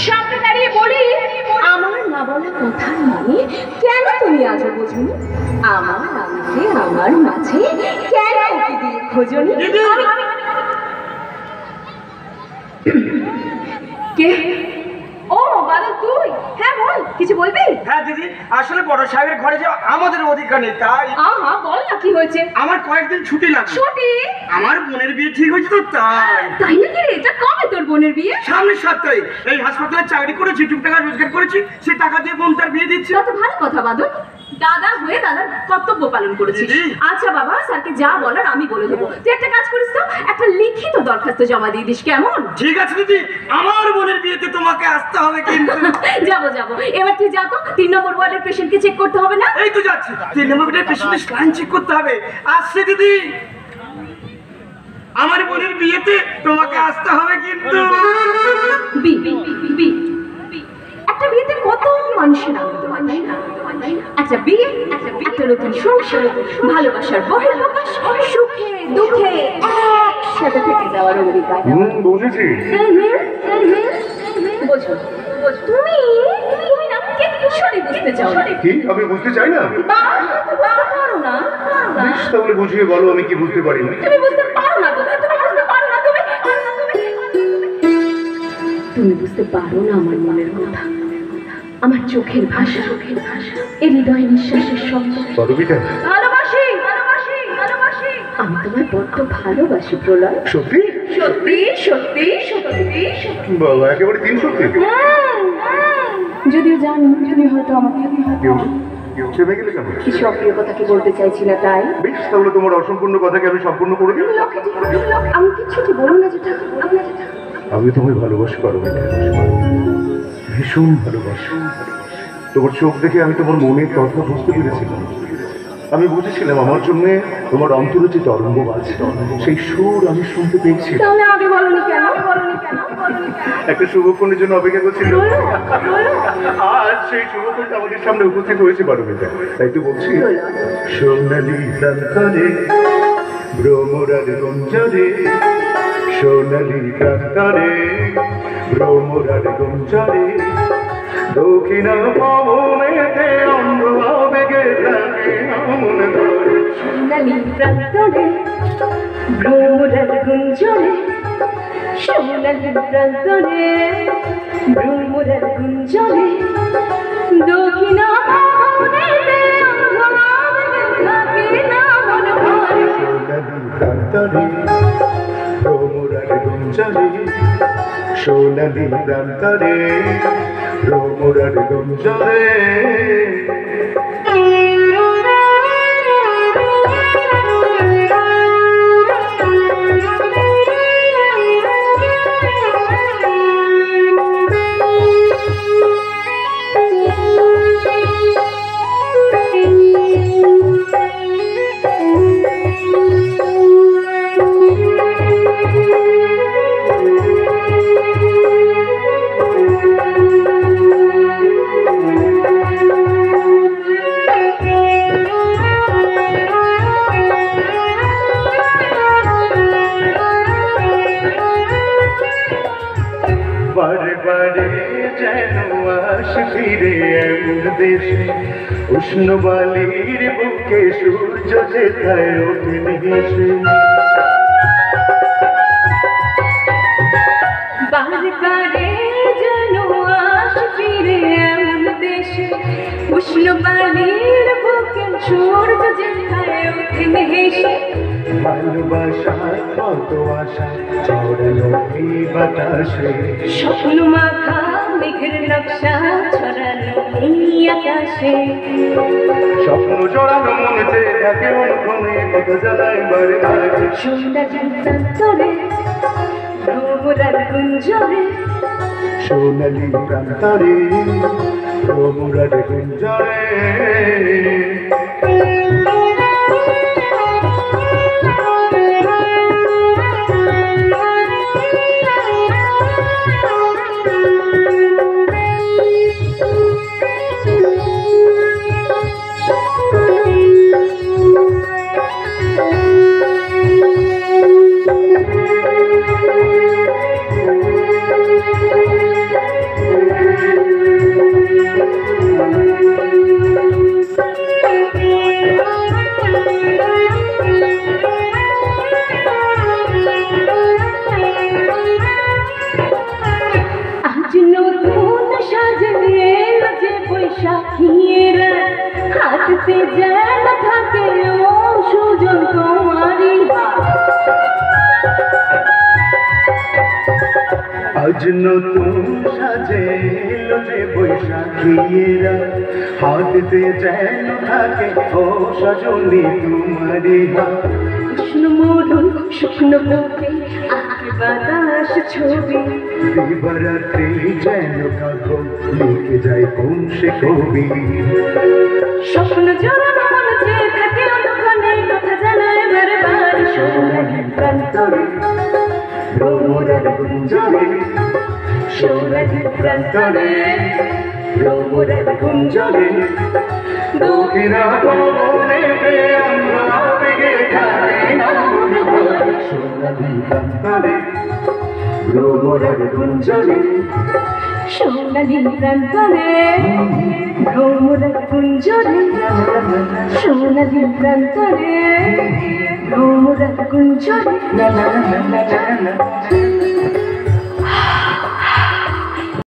সামনে দাঁড়িয়ে বলি, আমার না বলা কথার মানে কেন তুমি আজও বোঝনি? আমার আমাকে আমার মাঝে কেন ওকে দিয়ে খোঁজনি? কে? ও বাদল তুই? হ্যাঁ বল, কিছু বলবি? হ্যাঁ দিদি, আসলে বড় সাহেবের ঘরে যে আমাদের অধিকার নেই, তাই। আহা বল না, কি হয়েছে? আমার কয়েকদিন ছুটি লাগবে। ছুটি? আমার বোনের বিয়ে ঠিক হয়েছে তো, তাই। তাই নাকি রে? তা কবে তোর বোনের বিয়ে? সামনের 7 তারিখ। এই হাসপাতালে চাকরি করেছি, টুক টাকা রোজগার করেছি, সে টাকা দিয়ে বোন তার বিয়ে দিচ্ছে। তা তো ভালো কথা বাদল, দাদা হয়ে দাদার কর্তব্য পালন করেছিস। আচ্ছা বাবা, স্যারকে যা বলার আমি বলে দেবো। তুই একটা কাজ করিস তো, একটা লিখিত দরখাস্ত জমা দিয়ে দিস, কেমন? ঠিক আছে দিদি, আমার বোনের বিয়েতে তোমাকে আসতে হবে কিন্তু। যাবো যাবো, এবার তুই যা তো, 3 নম্বর ওয়ার্ডের পেশেন্টকে চেক করতে হবে না? এই তো যাচ্ছি, 3 নম্বর বেডের পেশেন্টের স্লাইন চেক করতে হবে। আসছে দিদি, আমার বোনের বিয়েতে তোমাকে আসতে হবে কিন্তু। বি বি বি একটা বিয়েতে কত মানুষের আনন্দ হয়, তাই না? একটা বিয়ে, একটা নতুন সংসার, ভালোবাসার বহিঃপ্রকাশ, সুখে দুঃখে একসাথে থেকে যাওয়ার অঙ্গীকার। বুঝেছি। বোঝো, তুমি তুমি না কে কিছুই বুঝতে চাও না। কি আমি বুঝতে চাই না? পারো না? বেশ, তাহলে বুঝিয়ে বলো আমি কি বুঝতে পারি না। তুমি বুঝতে পারো না, তুমি বুঝতে পারো না আমার মনের কথা, আমার চোখের ভাষা, এই হৃদয় নিঃশ্বাসের শব্দ। পদবিটা ভালোবাসি, আমি তোমায় বড্ড ভালোবাসি প্রলয়। সত্যি? সত্যি সত্যি সত্যি সত্যি। বাবা, একেবারে 3 সত্যি। যদিও জানি তুমি হয়তো আমাকে চেপে গেলে কেন? কিছু অপ্রিয় কথা কি বলতে চাইছি না, তাই বেশ, তাহলে তোমার অসম্পূর্ণ কথাকে আমি সম্পূর্ণ করে দিই। আমি কিছুটি বলো না যেটা আমি তোমায় ভালোবাসি পারমিতা, ভীষণ ভালোবাসি। তোমার চোখ দেখে আমি তোমার মনের কথা বুঝতে পেরেছিলাম। আমি বুঝেছিলাম আমার জন্য তোমার অন্তরে যে তরঙ্গ আছে, সেই সুর আমি শুনতে পেয়েছি। তাহলে আগে বলনি কেন? একটা শুভক্ষণের জন্য অপেক্ষা করছিল। আজ সেই শুভক্ষণটা আমাদের সামনে উপস্থিত হয়েছে পারমিতা, তাই তো বলছি। সোনালি প্রান্তরে ভ্রমরার গঞ্জরে, সোনালি প্রান্তরে ভ্রমরার গঞ্জরে, দক্ষিণা পবনেতে অন্ধ আবেগে থাকে আমন ধরে। সোনালি প্রান্তরে ভ্রমরার গুঞ্জরে, সোনালি প্রান্তরে ভ্রমরার গুঞ্জরে, দক্ষিণা পবনেতে অন্ধ আবেগে থাকে আমন ধরে। সোনালি প্রান্তরে ভ্রমরার গঞ্জরে, সোনালি প্রান্তরে ভ্রমরার গঞ্জরে। বারে বারে যেন আসে ফিরে এমন দেশে, উষ্ণ বালির বুকে সূর্য যেথায় ওঠে হেসে। বারে বারে যেন আসে ফিরে এমন দেশে, উষ্ণ বালির বুকে সূর্য যেথায় ওঠে হেসে। ভালোবাসার কত আশা ছড়ানো এই বাতাসে, স্বপ্ন মাখা মেঘের নকশা ছড়ানো এই আকাশে। স্বপ্ন জড়ানো মনে চেয়ে থাকে অনুক্ষণে, কত জ্বালায় বারে বারে। সোনালি প্রান্তরে ভ্রমরার গুঞ্জরে, সোনালি প্রান্তরে ভ্রমরার গুঞ্জরে। হাতে যেন থাকে ও সুজন তোমারই হাত। আজ নতুন সাজে এলো যে বৈশাখীরা, হাতে যেন থাকে ও সজনী তোমারই হাত। উষ্ণ মরুন শুকনো বুকে আঁকে বাতাস ছবি, দিবারাত্রি যেন কাগো লিখে যায় কোন সে কবি। স্বপ্ন জোড়ানো মন চেয়ে থাকে অনুক্ষণে কথা জানায় বারবার সোনালি প্রান্তরে ভ্রমরের গুঞ্জরে, সোনালি প্রান্তরে ভ্রমরের গুঞ্জরে, দুঃখীরা ভবনেতে আমরা বেগে খাই না মনে ভরে। সোনালি প্রান্তরে, ভ্রমরের গুঞ্জরে, সোনালি প্রান্তরে ভ্রমরের কুঞ্জরে, সোনালি প্রান্তরে ভ্রমরের কুঞ্জরে। না না না না না না।